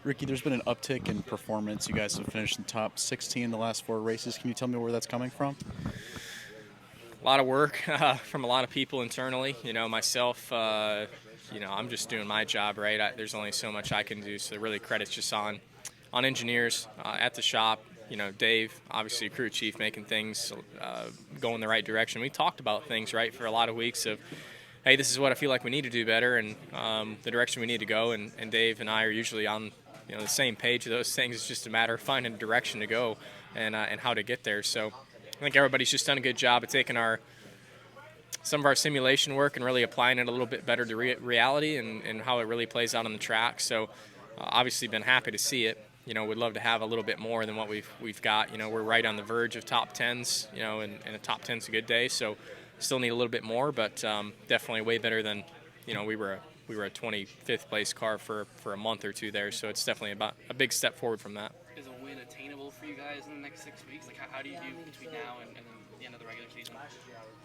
Ricky, there's been an uptick in performance. You guys have finished in top 16 in the last 4 races. Can you tell me where that's coming from? A lot of work from a lot of people internally. Myself, I'm just doing my job, right? There's only so much I can do, so really credit's just on engineers at the shop. Dave, obviously crew chief, making things go in the right direction. We talked about things, right, for a lot of weeks of, hey, this is what I feel like we need to do better and the direction we need to go. And Dave and I are usually on the same page of those things. It's just a matter of finding a direction to go and how to get there. So I think everybody's just done a good job of taking some of our simulation work and really applying it a little bit better to reality and how it really plays out on the track. So obviously been happy to see it. Would love to have a little bit more than what we've got. We're right on the verge of top 10s, and a top 10's a good day. So still need a little bit more, but definitely way better than, we were a 25th place car for a month or two there. So it's definitely about a big step forward from that. Is a win attainable for you guys in the next 6 weeks? Like, how do you do between now and the end of the regular season?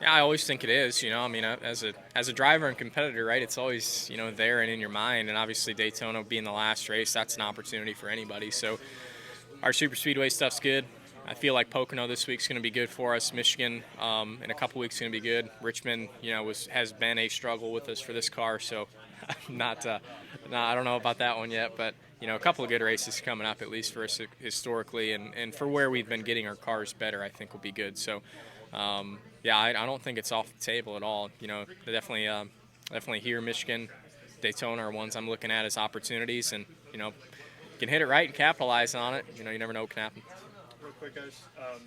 Yeah, I always think it is. As a driver and competitor, right, it's always, there and in your mind. And obviously Daytona being the last race, that's an opportunity for anybody. So our super speedway stuff's good. I feel like Pocono this week's going to be good for us. Michigan in a couple weeks is going to be good. Richmond, has been a struggle with us for this car, so I don't know about that one yet, but a couple of good races coming up, at least for us historically, and for where we've been getting our cars better, I think will be good. So I don't think it's off the table at all. Definitely here, Michigan, Daytona are ones I'm looking at as opportunities, and can hit it right and capitalize on it. You never know what can happen. Real quick, guys,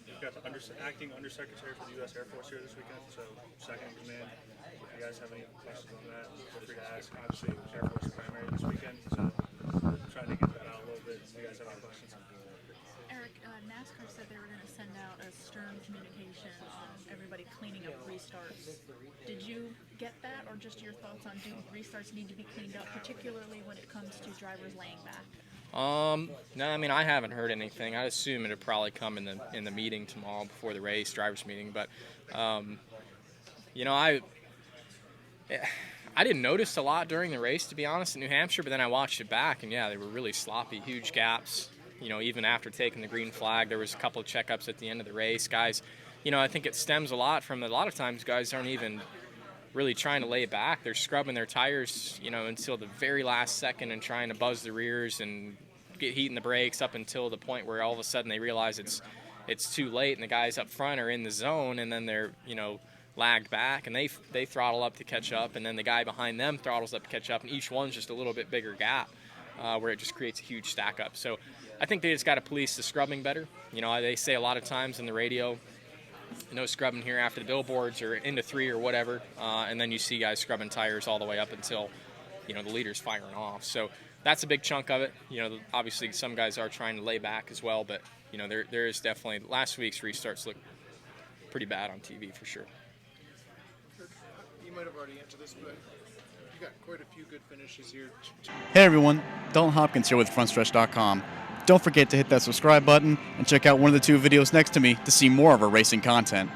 you've got the acting undersecretary for the U.S. Air Force here this weekend, so second in command. If you guys have any questions on that, feel free to ask. Obviously, Air Force primary this weekend, so trying to get that out a little bit. If you guys have any questions. Erik, NASCAR said they were going to send out a stern communication on everybody cleaning up restarts. Did you get that, or just your thoughts on do restarts need to be cleaned up, particularly when it comes to drivers laying back? No, I haven't heard anything. I assume it'll probably come in the meeting tomorrow before the race, drivers meeting. But I didn't notice a lot during the race, to be honest, in New Hampshire. But then I watched it back, and yeah, they were really sloppy, huge gaps. Even after taking the green flag, there was a couple of checkups at the end of the race. Guys, I think it stems a lot from a lot of times guys aren't even really trying to lay it back. They're scrubbing their tires, until the very last second and trying to buzz the rears and get heat in the brakes up until the point where all of a sudden they realize it's too late and the guys up front are in the zone, and then they're, lagged back and they throttle up to catch up, and then the guy behind them throttles up to catch up, and each one's just a little bit bigger gap where it just creates a huge stack up. So I think they just got to police the scrubbing better. They say a lot of times in the radio, no scrubbing here after the billboards or into 3 or whatever, and then you see guys scrubbing tires all the way up until the leader's firing off. So that's a big chunk of it. Obviously some guys are trying to lay back as well, but there is definitely last week's restarts look pretty bad on TV for sure. You might have already answered this, but you got quite a few good finishes here. Hey everyone, Dalton Hopkins here with Frontstretch.com. Don't forget to hit that subscribe button and check out one of the 2 videos next to me to see more of our racing content.